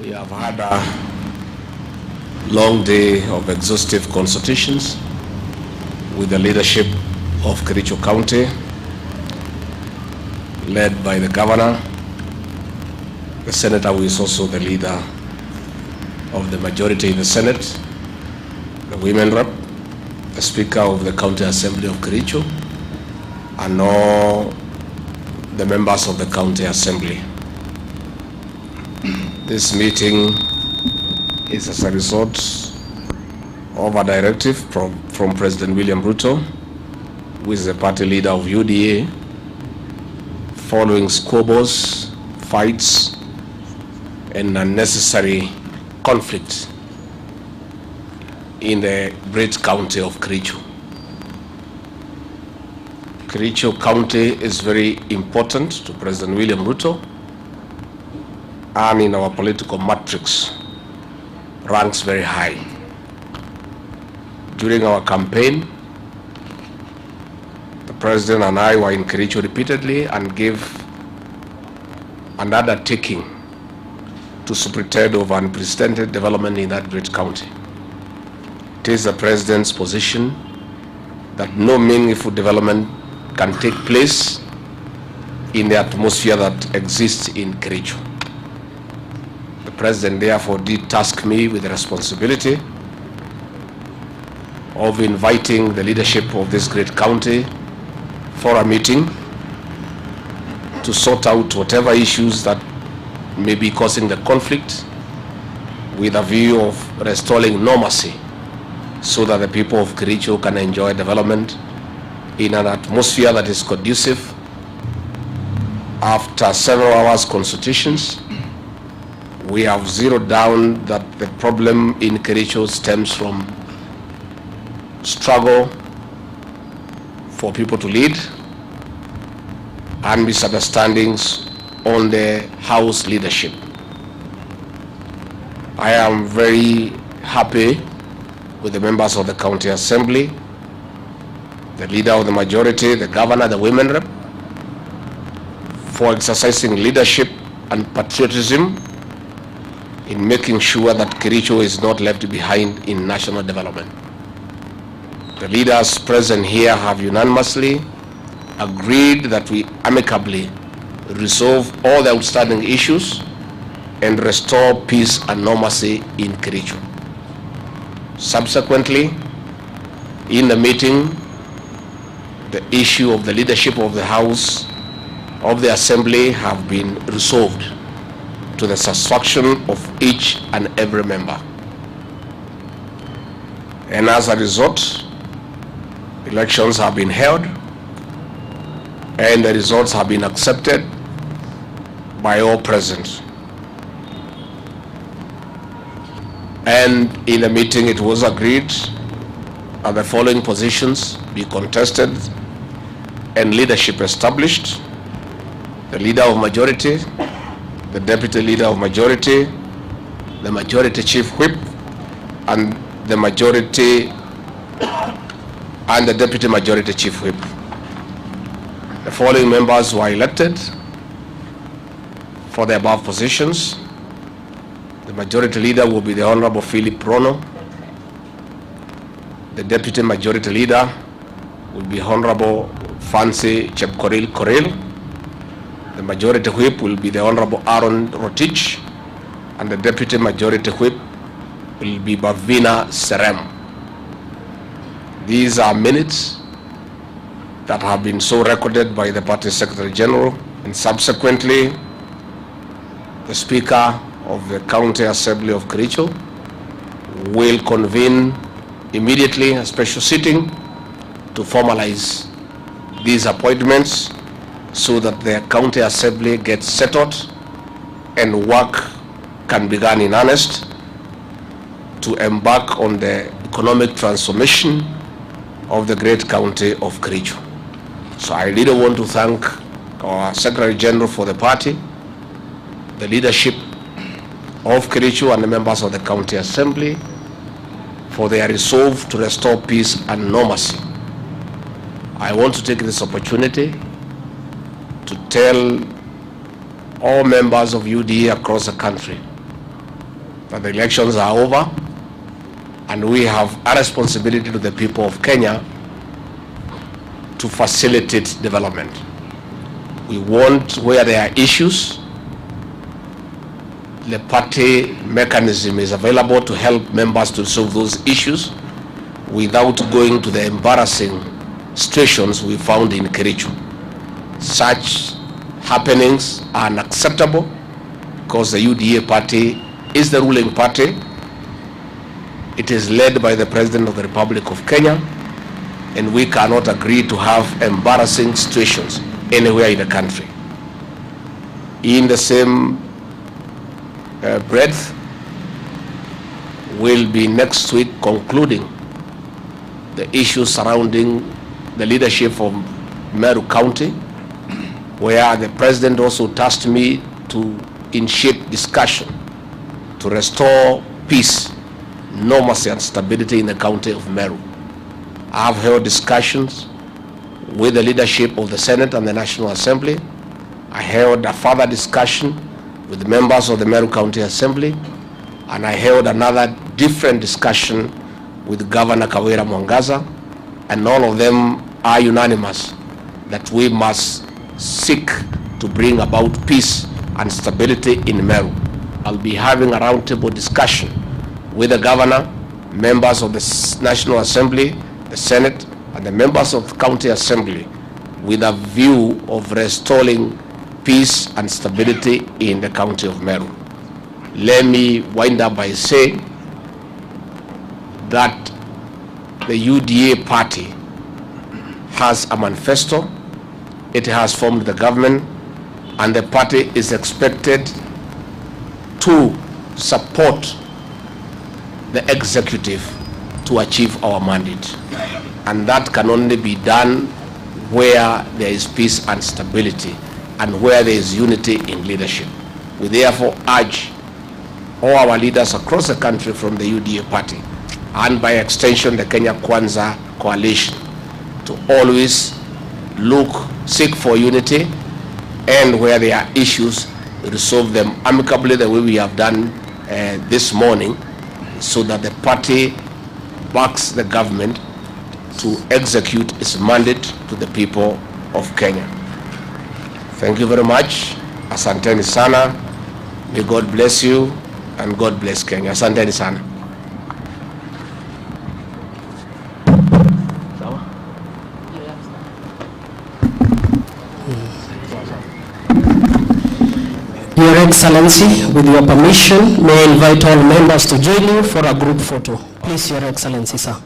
We have had a long day of exhaustive consultations with the leadership of KERICHO County, led by the governor, the senator who is also the leader of the majority in the Senate, the women rep, the speaker of the County Assembly of KERICHO, and all the members of the County Assembly. This meeting is as a result of a directive from President William Ruto, who is the party leader of UDA, following squabbles, fights, and unnecessary conflict in the great county of KERICHO. KERICHO County is very important to President William Ruto, and in our political matrix ranks very high. During our campaign, the President and I were in KERICHO repeatedly and gave an undertaking to superintend over unprecedented development in that great county. It is the President's position that no meaningful development can take place in the atmosphere that exists in KERICHO. The President therefore did task me with the responsibility of inviting the leadership of this great county for a meeting to sort out whatever issues that may be causing the conflict, with a view of restoring normalcy so that the people of KERICHO can enjoy development in an atmosphere that is conducive. After several hours consultations, we have zeroed down that the problem in KERICHO stems from struggle for people to lead and misunderstandings on the House leadership. I am very happy with the members of the County Assembly, the leader of the majority, the governor, the women rep, for exercising leadership and patriotism in making sure that KERICHO is not left behind in national development. The leaders present here have unanimously agreed that we amicably resolve all the outstanding issues and restore peace and normalcy in KERICHO. Subsequently, in the meeting, the issue of the leadership of the House of the Assembly have been resolved to the satisfaction of each and every member. And as a result, elections have been held and the results have been accepted by all present. And in the meeting it was agreed that the following positions be contested and leadership established: the leader of majority, the deputy leader of majority, the majority chief whip, and the majority and the deputy majority chief whip. The following members were elected for the above positions. The majority leader will be the Honorable Philip Rono. The deputy majority leader will be Honorable Fancy Chepkoril Koril. The majority whip will be the Honorable Aaron Rotich, and the deputy majority whip will be Bavina Serem. These are minutes that have been so recorded by the party secretary general, and subsequently the speaker of the County Assembly of KERICHO will convene immediately a special sitting to formalize these appointments so that the County Assembly gets settled and work can begin in earnest to embark on the economic transformation of the great county of KERICHO. So I really want to thank our Secretary General for the party, the leadership of KERICHO, and the members of the County Assembly for their resolve to restore peace and normalcy. I want to take this opportunity to tell all members of UDA across the country that the elections are over, and we have a responsibility to the people of Kenya to facilitate development. We want, where there are issues, the party mechanism is available to help members to solve those issues without going to the embarrassing situations we found in KERICHO. Such happenings are unacceptable because the UDA party is the ruling party. It is led by the President of the Republic of Kenya, and we cannot agree to have embarrassing situations anywhere in the country. In the same breath, we'll be next week concluding the issues surrounding the leadership of Meru County, where the President also tasked me to initiate discussion to restore peace, normalcy and stability in the county of Meru. I have held discussions with the leadership of the Senate and the National Assembly. I held a further discussion with members of the Meru County Assembly, and I held another different discussion with Governor Kawira Mwangaza, and all of them are unanimous that we must seek to bring about peace and stability in Meru. I'll be having a roundtable discussion with the governor, members of the National Assembly, the Senate, and the members of the County Assembly with a view of restoring peace and stability in the county of Meru. Let me wind up by saying that the UDA party has a manifesto, it has formed the government, and the party is expected to support the executive to achieve our mandate. And that can only be done where there is peace and stability and where there is unity in leadership. We therefore urge all our leaders across the country from the UDA party, and by extension the Kenya Kwanza coalition, to always seek for unity, and where there are issues, resolve them amicably the way we have done this morning, so that the party backs the government to execute its mandate to the people of Kenya. Thank you very much. Asanteni sana. May God bless you and God bless Kenya. Asanteni sana. Your Excellency, with your permission, may I invite all members to join you for a group photo. Please, Your Excellency, sir.